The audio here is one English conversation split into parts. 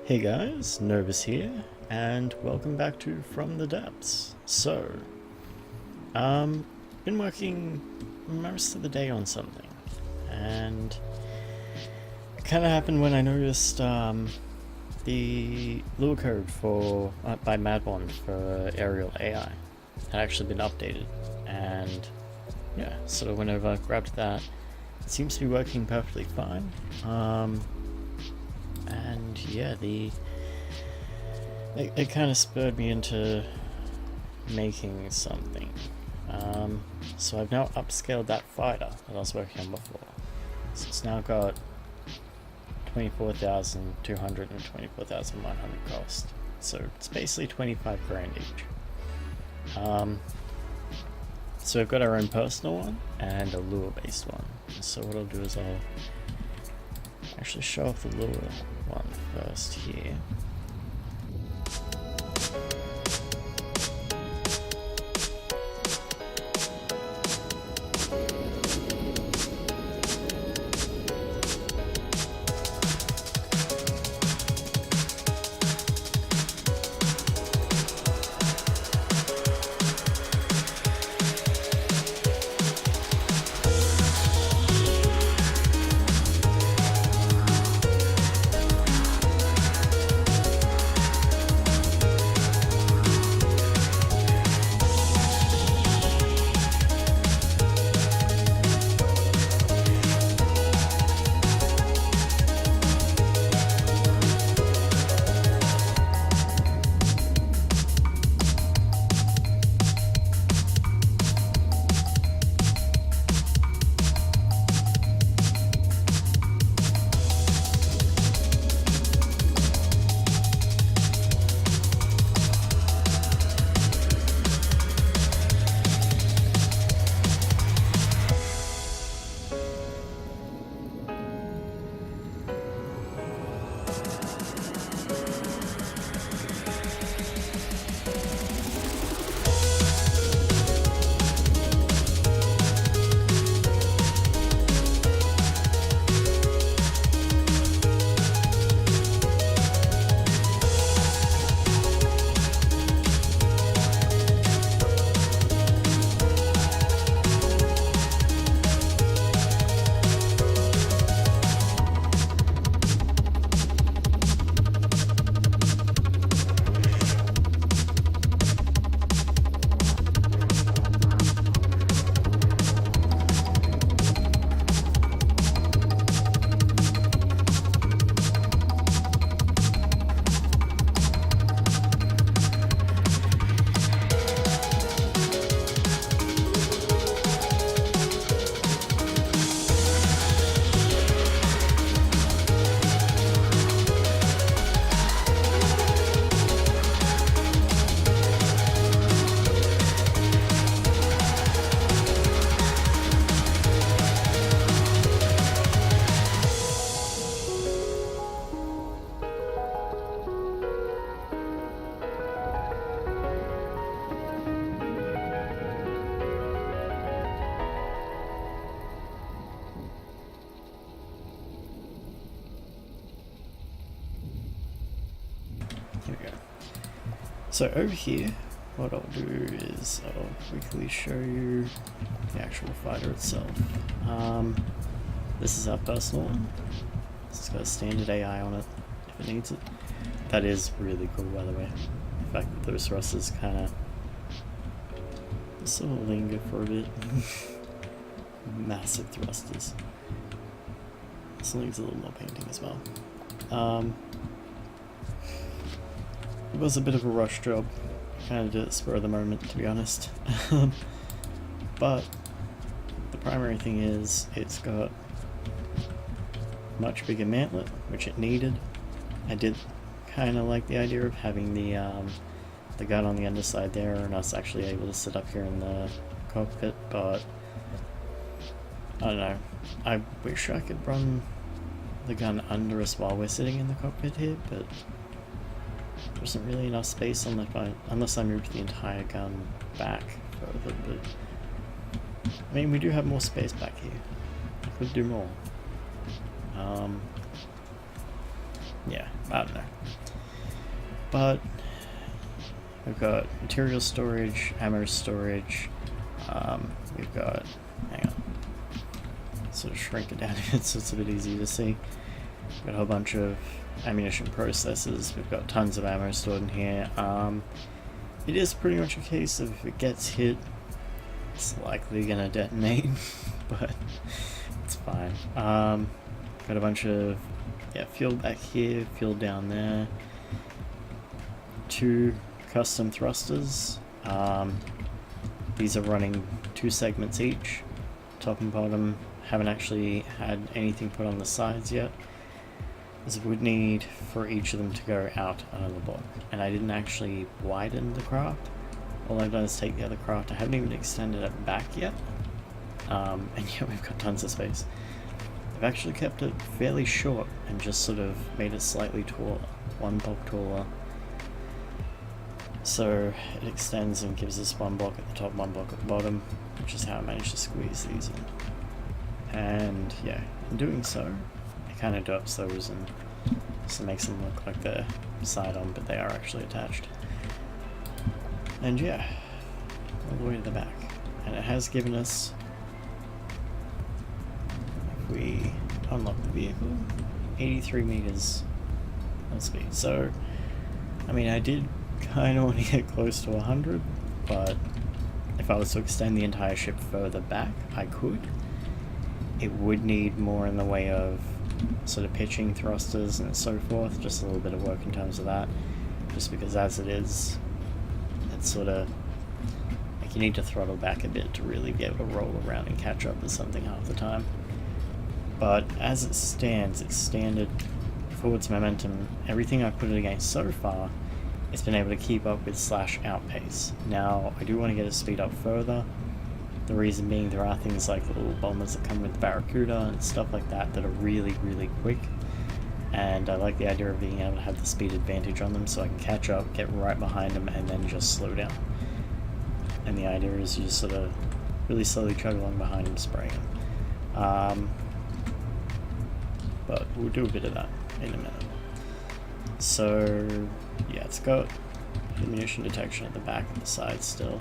Hey guys, Novus here, and welcome back to From the Depths. So, been working most of the day on something, and it kind of happened when I noticed the lure code for by Madbond for Aerial AI had actually been updated, and yeah, sort of went over, grabbed that. It seems to be working perfectly fine. And yeah, it kind of spurred me into making something. So I've now upscaled that fighter that I was working on before. So it's now got 24,200 and 24,100 cost. So it's basically 25 grand each. So we've got our own personal one and a lure based one. So what I'll do is I'll actually show off the lure one first here. Here we go. So over here, what I'll do is I'll quickly show you the actual fighter itself. This is our personal one. It's got a standard AI on it if it needs it. That is really cool, by the way. The fact that those thrusters kind of sort of linger for a bit. Massive thrusters. This needs a little more painting as well. It was a bit of a rush job, kind of did it spur of the moment, to be honest. But the primary thing is it's got much bigger mantlet, which it needed. I did kind of like the idea of having the gun on the underside there and us actually able to sit up here in the cockpit, but I don't know. I wish I could run the gun under us while we're sitting in the cockpit here, but there isn't really enough space unless I move the entire gun back further, but I mean, we do have more space back here. I could do more. yeah, I don't know. But we've got material storage, ammo storage. We've got, hang on, sort of shrink it down a bit so it's a bit easier to see. We've got a whole bunch of ammunition processors. We've got tons of ammo stored in here. It is pretty much a case of if it gets hit, it's likely gonna detonate, but it's fine. Got a bunch of fuel back here, fuel down there. 2 custom thrusters. These are running 2 segments each, top and bottom. Haven't actually had anything put on the sides yet, as we would need for each of them to go out another block. And I didn't actually widen the craft. All I've done is take the other craft. I haven't even extended it back yet. And yeah, we've got tons of space. I've actually kept it fairly short and just sort of made it slightly taller, 1 block taller. So it extends and gives us 1 block at the top, 1 block at the bottom, which is how I managed to squeeze these in. And yeah, in doing so, it kind of dopes those and just makes them look like they're side on, but they are actually attached. And yeah, all the way to the back. And it has given us, if we unlock the vehicle, 83 meters of speed. So, I mean, I did kind of want to get close to 100, but if I was to extend the entire ship further back, I could. It would need more in the way of sort of pitching thrusters and so forth, just a little bit of work in terms of that, just because as it is, it's sort of like you need to throttle back a bit to really be able to roll around and catch up with something half the time. But as it stands, its standard forwards momentum, everything I've put it against so far, it's been able to keep up with / outpace. Now, I do want to get it speed up further. The reason being there are things like little bombers that come with the Barracuda and stuff like that that are really, really quick. And I like the idea of being able to have the speed advantage on them so I can catch up, get right behind them, and then just slow down. And the idea is you just sort of really slowly chug along behind them, spraying them. But we'll do a bit of that in a minute. So yeah, it's got ammunition detection at the back and the side still.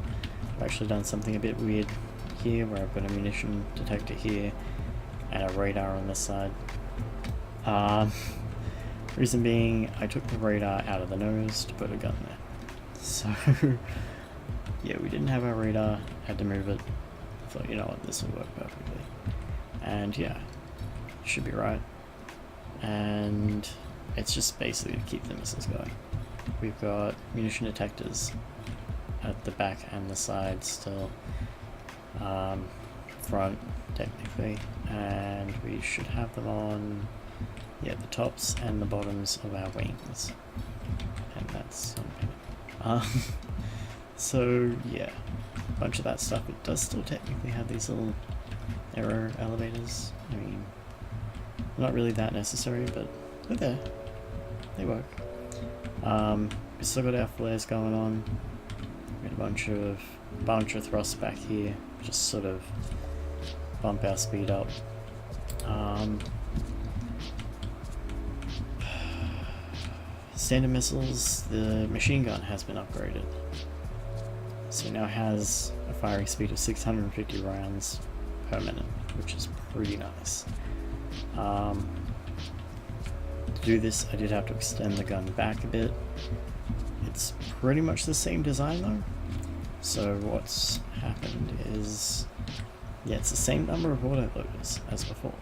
I've actually done something a bit weird here where I've got a munition detector here and a radar on this side. Reason being, I took the radar out of the nose to put a gun there. So yeah, we didn't have our radar, had to move it. I thought, you know what, this will work perfectly. And yeah, should be right. And it's just basically to keep the missiles going. We've got munition detectors at the back and the side still, front technically, and we should have them on the tops and the bottoms of our wings, and that's something. So yeah, a bunch of that stuff. It does still technically have these little aero elevators. I mean, not really that necessary, but they're there. They work. We still got our flares going on. We got a bunch of thrusts back here, just sort of bump our speed up. Standard missiles, the machine gun has been upgraded. So it now has a firing speed of 650 rounds per minute, which is pretty nice. To do this, I did have to extend the gun back a bit. It's pretty much the same design though. So what's happened is, yeah, it's the same number of autoloaders as before.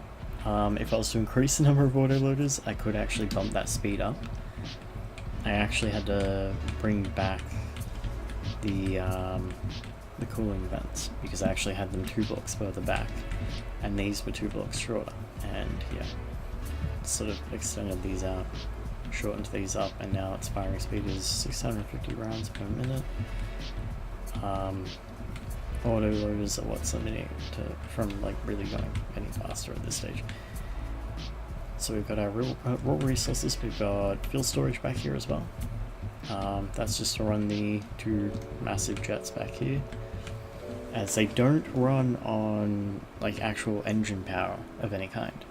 If I was to increase the number of autoloaders, I could actually bump that speed up. I actually had to bring back the cooling vents because I actually had them 2 blocks further back, and these were 2 blocks shorter. And yeah, sort of extended these out, shortened these up, and now its firing speed is 650 rounds per minute. Autoloaders are what's limiting from like really going any faster at this stage. So we've got our raw resources. We've got fuel storage back here as well. That's just to run the 2 massive jets back here, as they don't run on like actual engine power of any kind.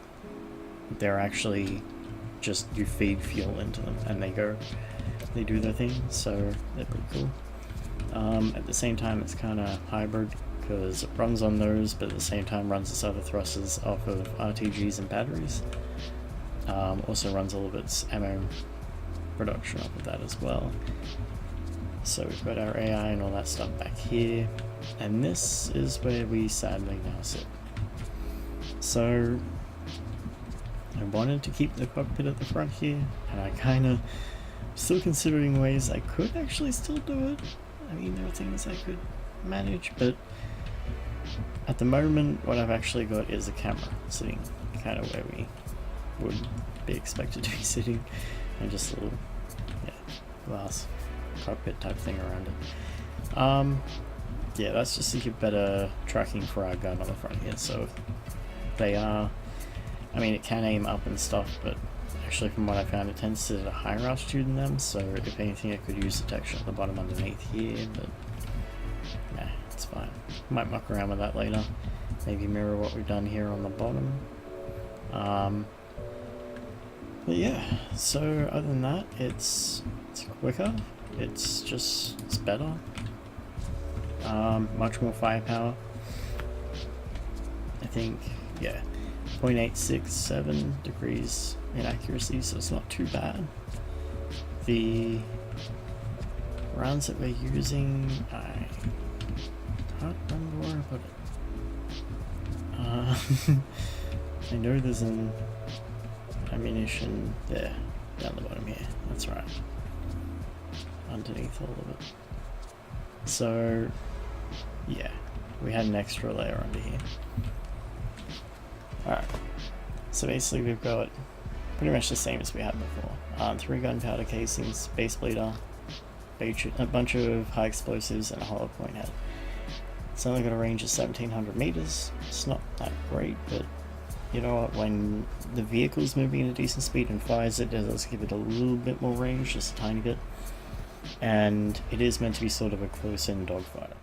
They're actually just you feed fuel into them and they do their thing, so they're pretty cool. At the same time, it's kind of hybrid because it runs on those, but at the same time runs its other thrusters off of RTGs and batteries. Also runs a little bit ammo production off of that as well. So we've got our AI and all that stuff back here, and this is where we sadly now sit. So I wanted to keep the cockpit at the front here, and I kind of still considering ways I could actually still do it. I mean, there are things I could manage, but at the moment what I've actually got is a camera sitting kind of where we would be expected to be sitting, and just a little glass cockpit type thing around it. Yeah, that's just to give better tracking for our gun on the front here. So they are, I mean, it can aim up and stuff, but actually from what I found it tends to sit at a higher altitude than them, so if anything I could use detection at the bottom underneath here, but nah, it's fine. Might muck around with that later, maybe mirror what we've done here on the bottom. But yeah, so other than that, it's quicker, it's better, much more firepower. I think, yeah, 0.867 degrees in accuracy, so it's not too bad. The rounds that we're using, I can't remember where I put it. I know there's an ammunition there, down the bottom here, that's right, underneath all of it. So yeah, we had an extra layer under here. Alright, so basically we've got pretty much the same as we had before. 3 gunpowder casings, base bleeder, a bunch of high explosives, and a hollow point head. It's only got a range of 1700 meters. It's not that great, but you know what, when the vehicle's moving at a decent speed and fires it, does give it a little bit more range, just a tiny bit. And it is meant to be sort of a close-in dogfighter.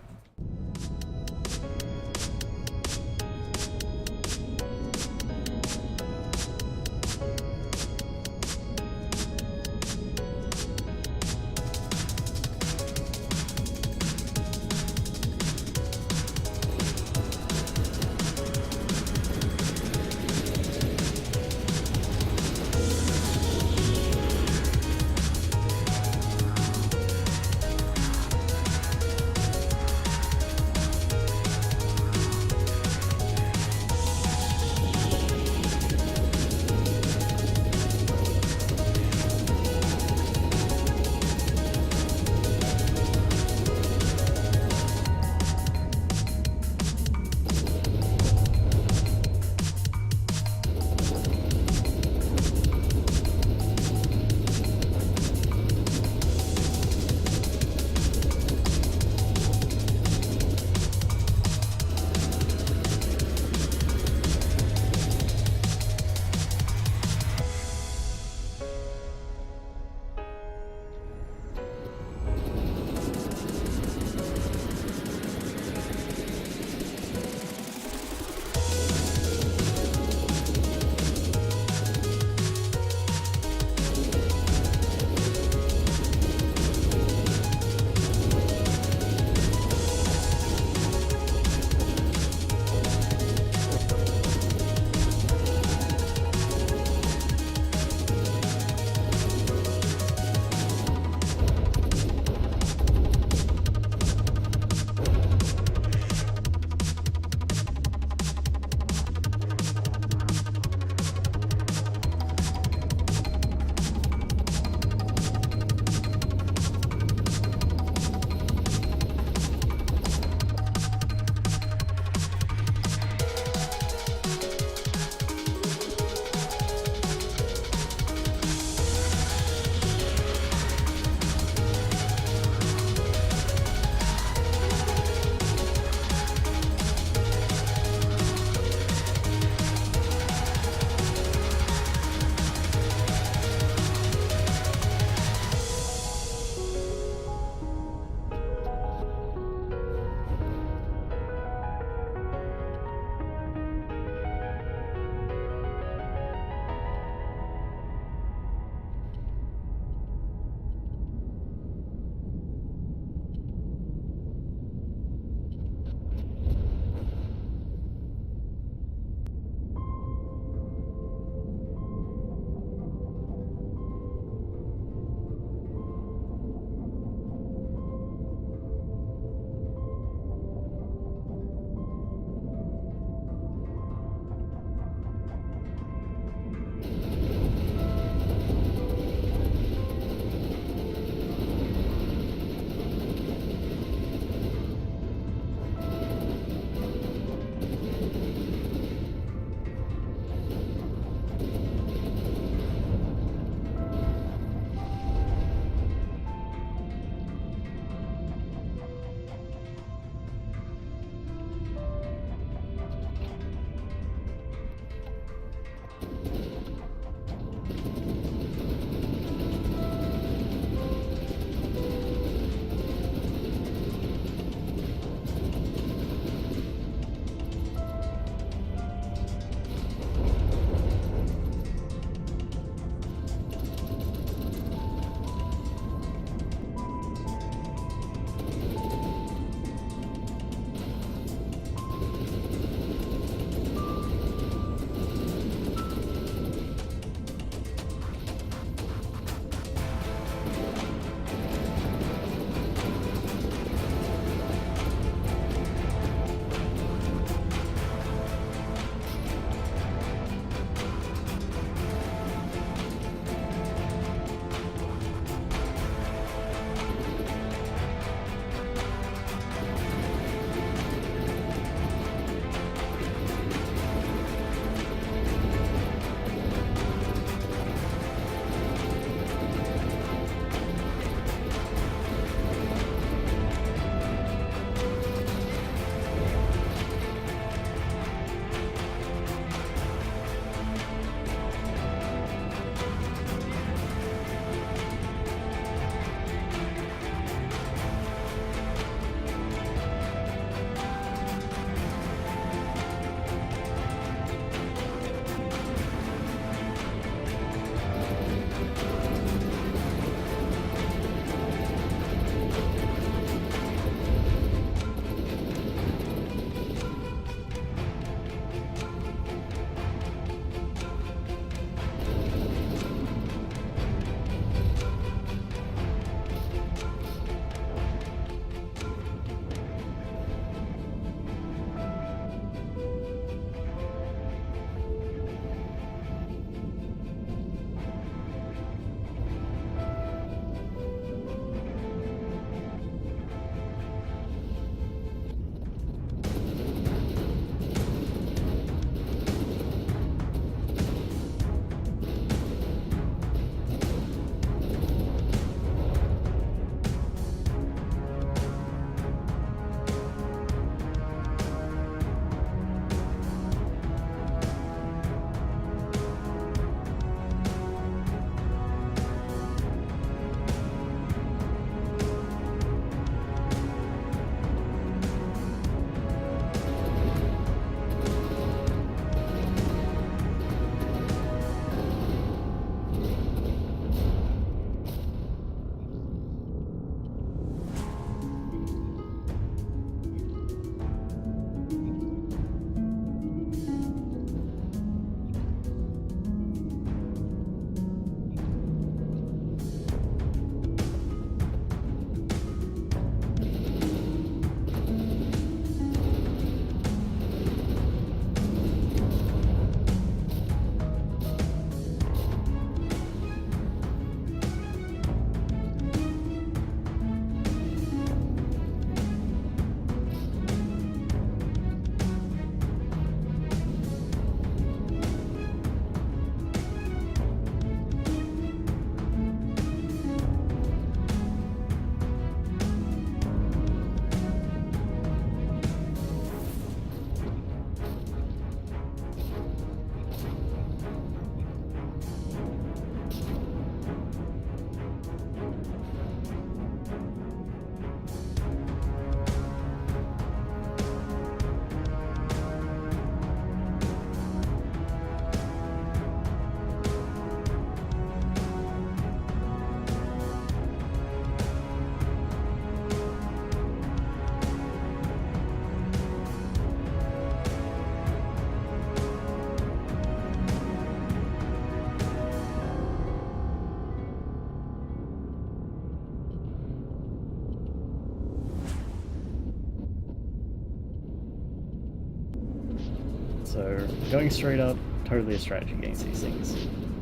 So going straight up, totally a strategy against these things.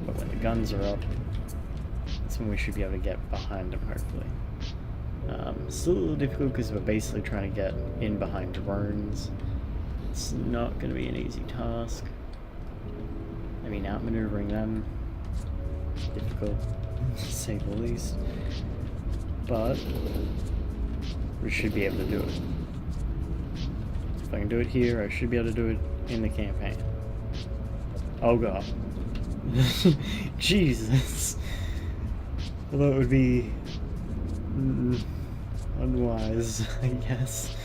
But when the guns are up, that's when we should be able to get behind them, hopefully. Still a little difficult because we're basically trying to get in behind drones. It's not going to be an easy task. I mean, outmaneuvering them, difficult, to say the least. But we should be able to do it. If I can do it here, I should be able to do it in the campaign. Oh god. Jesus. Although it would be unwise, I guess.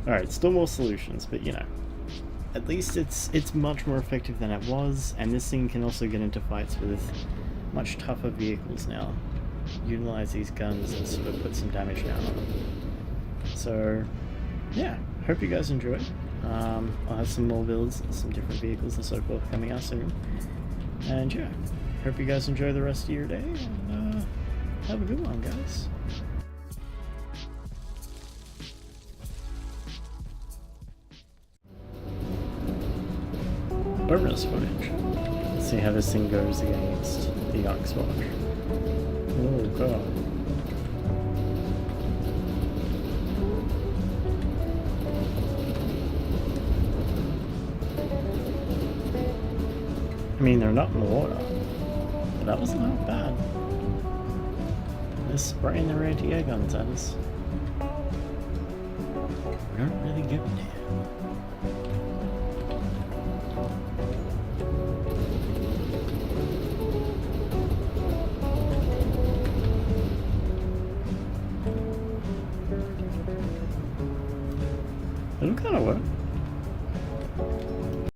Alright, still more solutions, but you know. At least it's much more effective than it was, and this thing can also get into fights with much tougher vehicles now. Utilize these guns and sort of put some damage down on them. So, yeah, hope you guys enjoy. I'll have some more builds, some different vehicles and so forth coming out soon. And yeah, hope you guys enjoy the rest of your day, and have a good one, guys. Bonus footage. Let's see how this thing goes against the Oxwatch. Oh god. I mean, they're not in the water, but that wasn't that bad. They're spraying their anti-air guns at us. We don't really give a damn. It'll kind of work.